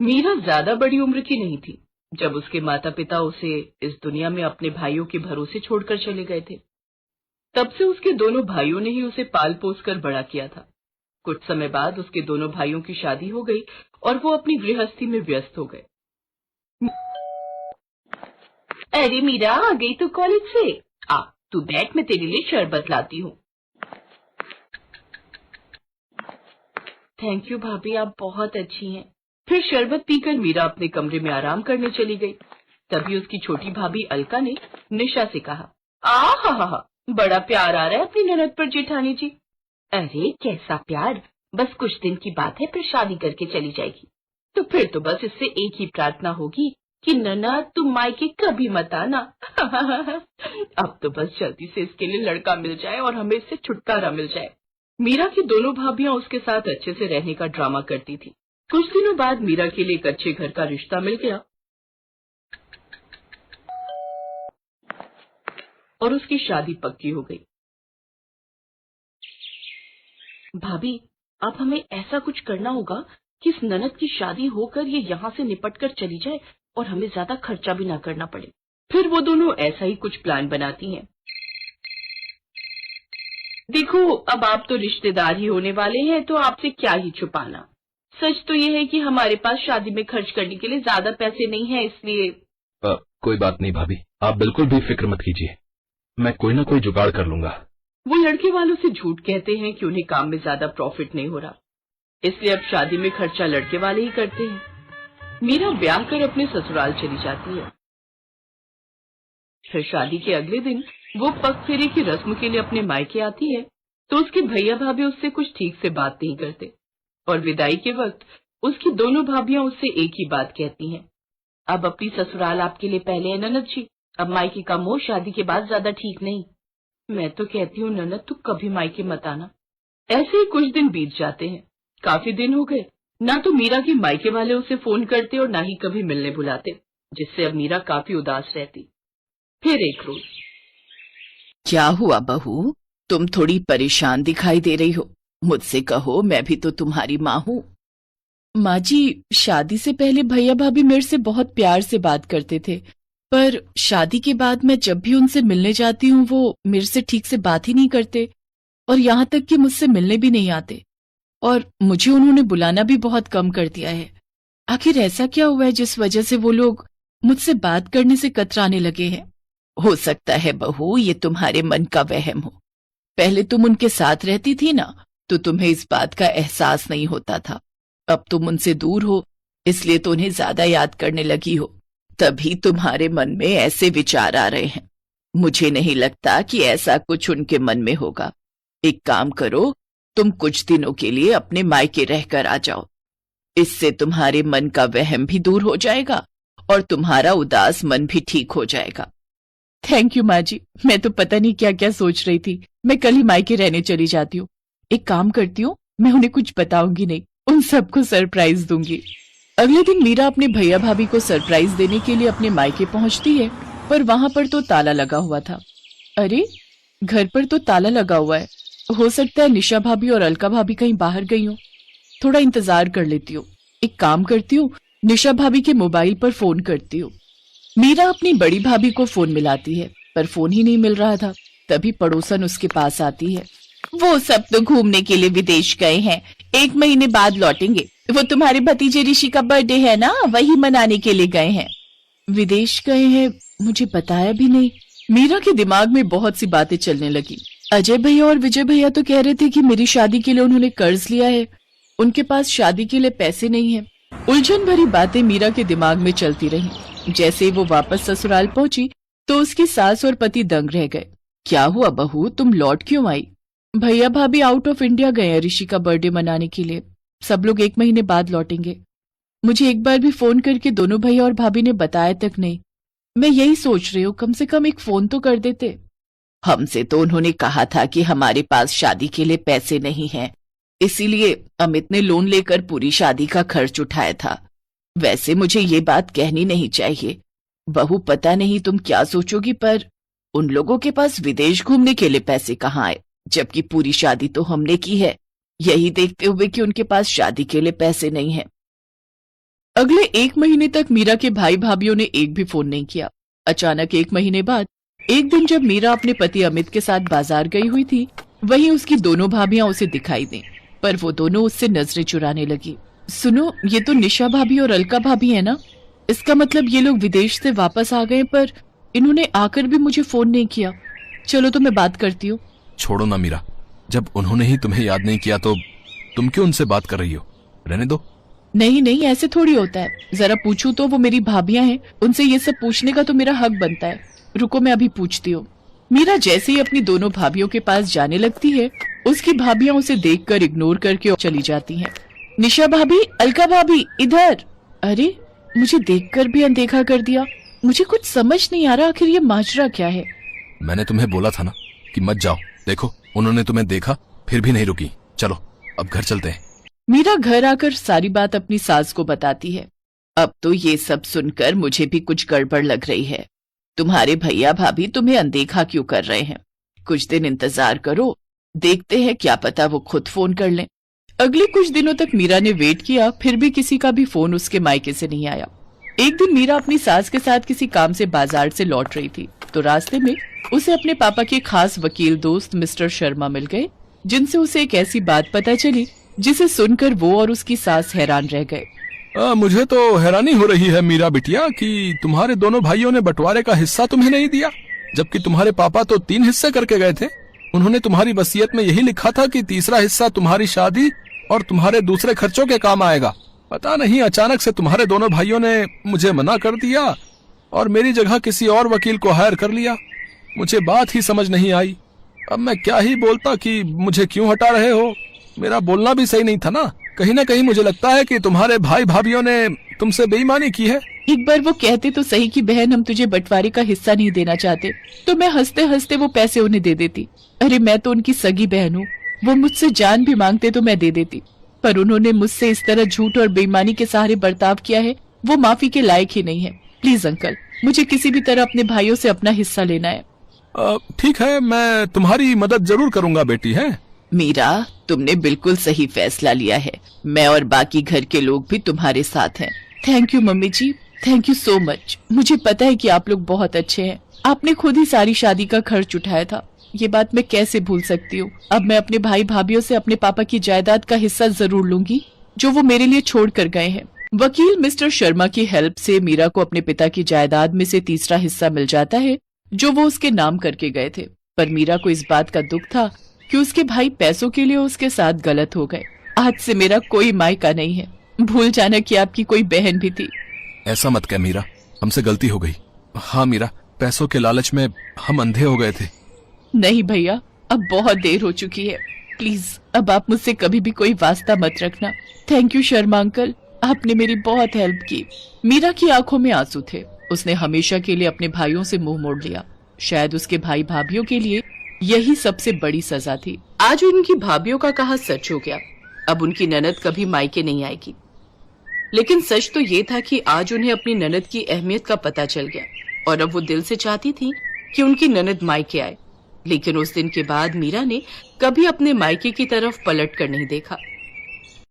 मीरा ज्यादा बड़ी उम्र की नहीं थी जब उसके माता पिता उसे इस दुनिया में अपने भाइयों के भरोसे छोड़कर चले गए थे। तब से उसके दोनों भाइयों ने ही उसे पाल पोस कर बड़ा किया था। कुछ समय बाद उसके दोनों भाइयों की शादी हो गई और वो अपनी गृहस्थी में व्यस्त हो गए। अरे मीरा, आ गई तू कॉलेज से? आ, तू बैठ, मैं तेरे लिए शरबत लाती हूँ। थैंक यू भाभी, आप बहुत अच्छी हैं। फिर शरबत पीकर मीरा अपने कमरे में आराम करने चली गई। तभी उसकी छोटी भाभी अलका ने निशा से कहा, हा, बड़ा प्यार आ रहा है अपनी ननद पर जेठानी जी। अरे कैसा प्यार, बस कुछ दिन की बात है, फिर शादी करके चली जाएगी। तो फिर तो बस इससे एक ही प्रार्थना होगी कि ननद तुम मायके कभी मत आना। अब तो बस जल्दी से इसके लिए लड़का मिल जाए और हमें इससे छुटकारा मिल जाए। मीरा की दोनों भाभियां उसके साथ अच्छे से रहने का ड्रामा करती थी। कुछ दिनों बाद मीरा के लिए एक अच्छे घर का रिश्ता मिल गया और उसकी शादी पक्की हो गई। भाभी, अब हमें ऐसा कुछ करना होगा कि इस ननद की शादी होकर ये यहाँ से निपट कर चली जाए और हमें ज्यादा खर्चा भी ना करना पड़े। फिर वो दोनों ऐसा ही कुछ प्लान बनाती हैं। देखो, अब आप तो रिश्तेदार ही होने वाले हैं, तो आपसे क्या ही छुपाना। सच तो ये है कि हमारे पास शादी में खर्च करने के लिए ज्यादा पैसे नहीं है, इसलिए कोई बात नहीं भाभी, आप बिल्कुल भी फिक्र मत कीजिए, मैं कोई ना कोई जुगाड़ कर लूंगा। वो लड़के वालों से झूठ कहते हैं कि उन्हें काम में ज्यादा प्रॉफिट नहीं हो रहा, इसलिए अब शादी में खर्चा लड़के वाले ही करते हैं। मीरा ब्याह कर अपने ससुराल चली जाती है। फिर शादी के अगले दिन वो पग फेरे की रस्म के लिए अपने मायके आती है, तो उसके भैया भाभी उससे कुछ ठीक से बात नहीं करते और विदाई के वक्त उसकी दोनों भाभियां उससे एक ही बात कहती हैं, अब अपनी ससुराल आपके लिए पहले है ननद जी, अब मायके का मोह शादी के बाद ज्यादा ठीक नहीं। मैं तो कहती हूँ ननद, तू कभी मायके मत आना। ऐसे ही कुछ दिन बीत जाते हैं। काफी दिन हो गए, ना तो मीरा के मायके वाले उसे फोन करते और ना ही कभी मिलने बुलाते, जिससे अब मीरा काफी उदास रहती। फिर एक रोज, क्या हुआ बहू, तुम थोड़ी परेशान दिखाई दे रही हो, मुझसे कहो, मैं भी तो तुम्हारी माँ हूँ। माँ जी, शादी से पहले भैया भाभी मेरे से बहुत प्यार से बात करते थे, पर शादी के बाद मैं जब भी उनसे मिलने जाती हूँ वो मेरे से ठीक से बात ही नहीं करते और यहाँ तक कि मुझसे मिलने भी नहीं आते, और मुझे उन्होंने बुलाना भी बहुत कम कर दिया है। आखिर ऐसा क्या हुआ है जिस वजह से वो लोग मुझसे बात करने से कतराने लगे हैं? हो सकता है बहू, ये तुम्हारे मन का वहम हो। पहले तुम उनके साथ रहती थी ना, तो तुम्हें इस बात का एहसास नहीं होता था। अब तुम उनसे दूर हो, इसलिए तो उन्हें ज्यादा याद करने लगी हो, तभी तुम्हारे मन में ऐसे विचार आ रहे हैं। मुझे नहीं लगता कि ऐसा कुछ उनके मन में होगा। एक काम करो, तुम कुछ दिनों के लिए अपने मायके रहकर आ जाओ, इससे तुम्हारे मन का वहम भी दूर हो जाएगा और तुम्हारा उदास मन भी ठीक हो जाएगा। थैंक यू माँ जी, मैं तो पता नहीं क्या क्या सोच रही थी। मैं कल ही मायके रहने चली जाती हूँ। एक काम करती हूँ, मैं उन्हें कुछ बताऊंगी नहीं, उन सबको सरप्राइज दूंगी। अगले दिन मीरा अपने भैया भाभी को सरप्राइज देने के लिए अपने मायके पहुंचती है, पर वहां पर तो ताला लगा हुआ था। अरे, घर पर तो ताला लगा हुआ है, हो सकता है निशा भाभी और अलका भाभी कहीं बाहर गई हो। थोड़ा इंतजार कर लेती हूँ। एक काम करती हूँ, निशा भाभी के मोबाइल पर फोन करती हूँ। मीरा अपनी बड़ी भाभी को फोन मिलाती है, पर फोन ही नहीं मिल रहा था। तभी पड़ोसन उसके पास आती है। वो सब तो घूमने के लिए विदेश गए हैं, 1 महीने बाद लौटेंगे। वो तुम्हारे भतीजे ऋषि का बर्थडे है ना, वही मनाने के लिए गए हैं। विदेश गए हैं? मुझे बताया भी नहीं। मीरा के दिमाग में बहुत सी बातें चलने लगी। अजय भैया और विजय भैया तो कह रहे थे कि मेरी शादी के लिए उन्होंने कर्ज लिया है, उनके पास शादी के लिए पैसे नहीं है। उलझन भरी बातें मीरा के दिमाग में चलती रहीं। जैसे ही वो वापस ससुराल पहुंची तो उसकी सास और पति दंग रह गए। क्या हुआ बहू, तुम लौट क्यों आई? भैया भाभी आउट ऑफ इंडिया गए हैं ऋषि का बर्थडे मनाने के लिए, सब लोग 1 महीने बाद लौटेंगे। मुझे एक बार भी फोन करके दोनों भैया और भाभी ने बताया तक नहीं। मैं यही सोच रही हूँ, कम से कम एक फोन तो कर देते। हमसे तो उन्होंने कहा था कि हमारे पास शादी के लिए पैसे नहीं हैं, इसीलिए अमित ने लोन लेकर पूरी शादी का खर्च उठाया था। वैसे मुझे ये बात कहनी नहीं चाहिए बहू, पता नहीं तुम क्या सोचोगी, पर उन लोगों के पास विदेश घूमने के लिए पैसे कहाँ आए, जबकि पूरी शादी तो हमने की है, यही देखते हुए कि उनके पास शादी के लिए पैसे नहीं है। अगले 1 महीने तक मीरा के भाई भाभीयों ने एक भी फोन नहीं किया। अचानक 1 महीने बाद एक दिन जब मीरा अपने पति अमित के साथ बाजार गई हुई थी, वहीं उसकी दोनों भाभियां उसे दिखाई दी, पर वो दोनों उससे नजरें चुराने लगी। सुनो, ये तो निशा भाभी और अलका भाभी है ना? इसका मतलब ये लोग विदेश से वापस आ गए, पर इन्होंने आकर भी मुझे फोन नहीं किया। चलो तो मैं बात करती हूँ। छोड़ो ना मीरा, जब उन्होंने ही तुम्हें याद नहीं किया तो तुम क्यों उनसे बात कर रही हो? रहने दो। नहीं नहीं, ऐसे थोड़ी होता है। जरा पूछूं तो वो मेरी भाभियां हैं, उनसे ये सब पूछने का तो मेरा हक बनता है। रुको, मैं अभी पूछती हूँ। मीरा जैसे ही अपनी दोनों भाभियों के पास जाने लगती है, उसकी भाभियां उसे देखकर इग्नोर करके चली जाती हैं। निशा भाभी, अलका भाभी, इधर। अरे, मुझे देखकर भी अनदेखा कर दिया। मुझे कुछ समझ नहीं आ रहा, आखिर ये माजरा क्या है? मैंने तुम्हें बोला था ना कि मत जाओ। देखो, उन्होंने तुम्हें देखा फिर भी नहीं रुकी। चलो अब घर चलते हैं। मीरा घर आकर सारी बात अपनी सास को बताती है। अब तो ये सब सुनकर मुझे भी कुछ गड़बड़ लग रही है। तुम्हारे भैया भाभी तुम्हें अनदेखा क्यों कर रहे हैं? कुछ दिन इंतजार करो, देखते हैं, क्या पता वो खुद फोन कर लें। अगले कुछ दिनों तक मीरा ने वेट किया, फिर भी किसी का भी फोन उसके मायके से नहीं आया। एक दिन मीरा अपनी सास के साथ किसी काम से बाजार से लौट रही थी, तो रास्ते में उसे अपने पापा के खास वकील दोस्त मिस्टर शर्मा मिल गए, जिनसे उसे एक ऐसी बात पता चली जिसे सुनकर वो और उसकी सास हैरान रह गए। मुझे तो हैरानी हो रही है मीरा बिटिया कि तुम्हारे दोनों भाइयों ने बंटवारे का हिस्सा तुम्हें नहीं दिया, जबकि तुम्हारे पापा तो 3 हिस्से करके गए थे। उन्होंने तुम्हारी वसीयत में यही लिखा था कि तीसरा हिस्सा तुम्हारी शादी और तुम्हारे दूसरे खर्चों के काम आएगा। पता नहीं अचानक से तुम्हारे दोनों भाइयों ने मुझे मना कर दिया और मेरी जगह किसी और वकील को हायर कर लिया। मुझे बात ही समझ नहीं आई। अब मैं क्या ही बोलता कि मुझे क्यों हटा रहे हो। मेरा बोलना भी सही नहीं था ना। कहीं ना कहीं मुझे लगता है कि तुम्हारे भाई भाभीयों ने तुमसे बेईमानी की है। एक बार वो कहते तो सही कि बहन, हम तुझे बंटवारे का हिस्सा नहीं देना चाहते, तो मैं हंसते हंसते वो पैसे उन्हें दे देती। अरे, मैं तो उनकी सगी बहन हूँ। वो मुझसे जान भी मांगते तो मैं दे देती, पर उन्होंने मुझसे इस तरह झूठ और बेईमानी के सहारे बर्ताव किया है, वो माफी के लायक ही नहीं है। प्लीज अंकल, मुझे किसी भी तरह अपने भाइयों से अपना हिस्सा लेना है। ठीक है, मैं तुम्हारी मदद जरूर करूंगा बेटी। है मीरा, तुमने बिल्कुल सही फैसला लिया है। मैं और बाकी घर के लोग भी तुम्हारे साथ हैं। Thank you mummy ji, thank you so much. मुझे पता है कि आप लोग बहुत अच्छे हैं। आपने खुद ही सारी शादी का खर्च उठाया था, ये बात मैं कैसे भूल सकती हूँ। अब मैं अपने भाई भाभीयों से अपने पापा की जायदाद का हिस्सा जरूर लूंगी, जो वो मेरे लिए छोड़ कर गए हैं। वकील मिस्टर शर्मा की हेल्प से मीरा को अपने पिता की जायदाद में से तीसरा हिस्सा मिल जाता है, जो वो उसके नाम करके गए थे। पर मीरा को इस बात का दुख था कि उसके भाई पैसों के लिए उसके साथ गलत हो गए। आज से मेरा कोई मायका नहीं है। भूल जाना कि आपकी कोई बहन भी थी। ऐसा मत कह मीरा, हमसे गलती हो गई। हाँ मीरा, पैसों के लालच में हम अंधे हो गए थे। नहीं भैया, अब बहुत देर हो चुकी है। प्लीज अब आप मुझसे कभी भी कोई वास्ता मत रखना। थैंक यू शर्मा अंकल, आपने मेरी बहुत हेल्प की। मीरा की आंखों में आंसू थे। उसने हमेशा के लिए अपने भाइयों से मुंह मोड़ लिया। शायद उसके भाई भाभीयों के लिए यही सबसे बड़ी सजा थी। आज उनकी भाभीयों का कहा सच हो गया। अब उनकी ननद कभी मायके नहीं आएगी। लेकिन सच तो ये था कि आज उन्हें अपनी ननद की अहमियत का पता चल गया, और अब वो दिल से चाहती थी कि उनकी ननद मायके आए। लेकिन उस दिन के बाद मीरा ने कभी अपने मायके की तरफ पलट कर नहीं देखा।